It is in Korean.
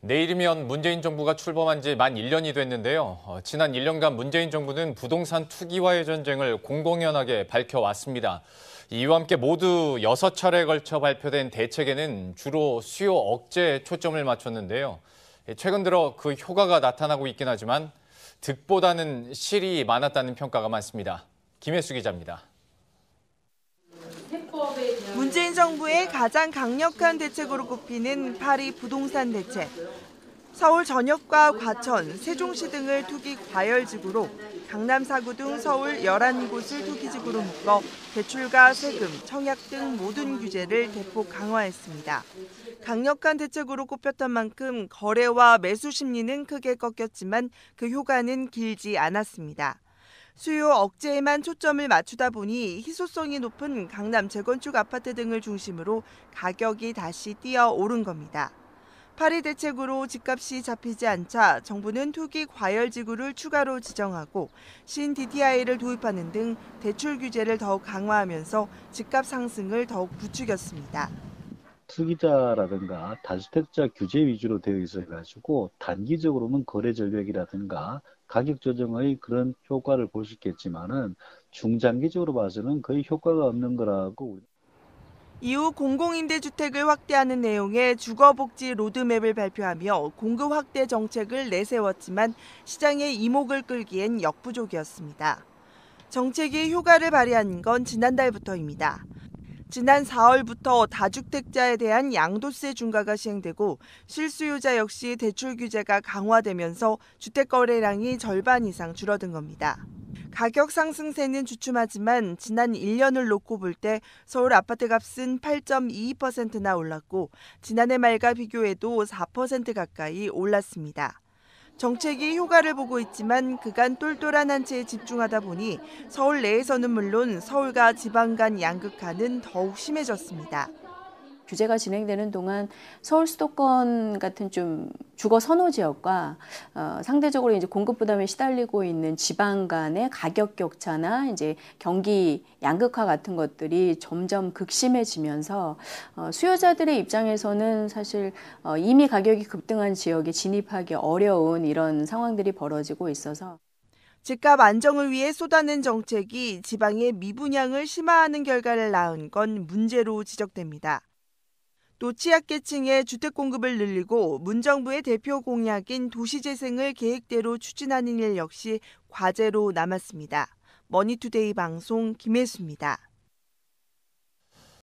내일이면 문재인 정부가 출범한 지 만 1년이 됐는데요. 지난 1년간 문재인 정부는 부동산 투기와의 전쟁을 공공연하게 밝혀왔습니다. 이와 함께 모두 6차례에 걸쳐 발표된 대책에는 주로 수요 억제에 초점을 맞췄는데요. 최근 들어 그 효과가 나타나고 있긴 하지만 득보다는 실이 많았다는 평가가 많습니다. 김혜수 기자입니다. 문재인 정부의 가장 강력한 대책으로 꼽히는 파리 부동산 대책. 서울 전역과 과천, 세종시 등을 투기 과열지구로 강남 4구 등 서울 11곳을 투기지구로 묶어 대출과 세금, 청약 등 모든 규제를 대폭 강화했습니다. 강력한 대책으로 꼽혔던 만큼 거래와 매수 심리는 크게 꺾였지만 그 효과는 길지 않았습니다. 수요 억제에만 초점을 맞추다 보니 희소성이 높은 강남 재건축 아파트 등을 중심으로 가격이 다시 뛰어오른 겁니다. 파리 대책으로 집값이 잡히지 않자 정부는 투기 과열지구를 추가로 지정하고 신DTI를 도입하는 등 대출 규제를 더욱 강화하면서 집값 상승을 더욱 부추겼습니다. 투기자라든가 다주택자 규제 위주로 되어 있어가지고 단기적으로는 거래 절벽이라든가 가격 조정의 그런 효과를 볼 수 있겠지만은 중장기적으로 봐서는 거의 효과가 없는 거라고. 이후 공공임대주택을 확대하는 내용의 주거복지 로드맵을 발표하며 공급 확대 정책을 내세웠지만 시장의 이목을 끌기엔 역부족이었습니다. 정책이 효과를 발휘한 건 지난달부터입니다. 지난 4월부터 다주택자에 대한 양도세 중과가 시행되고 실수요자 역시 대출 규제가 강화되면서 주택 거래량이 절반 이상 줄어든 겁니다. 가격 상승세는 주춤하지만 지난 1년을 놓고 볼 때 서울 아파트 값은 8.22%나 올랐고 지난해 말과 비교해도 4% 가까이 올랐습니다. 정책이 효과를 보고 있지만 그간 똘똘한 한 채에 집중하다 보니 서울 내에서는 물론 서울과 지방 간 양극화는 더욱 심해졌습니다. 규제가 진행되는 동안 서울 수도권 같은 좀 주거 선호 지역과 상대적으로 이제 공급 부담에 시달리고 있는 지방 간의 가격 격차나 이제 경기 양극화 같은 것들이 점점 극심해지면서 수요자들의 입장에서는 사실 이미 가격이 급등한 지역에 진입하기 어려운 이런 상황들이 벌어지고 있어서 집값 안정을 위해 쏟아낸 정책이 지방의 미분양을 심화하는 결과를 낳은 건 문제로 지적됩니다. 또 취약계층의 주택 공급을 늘리고 문정부의 대표 공약인 도시재생을 계획대로 추진하는 일 역시 과제로 남았습니다. 머니투데이 방송 김혜수입니다.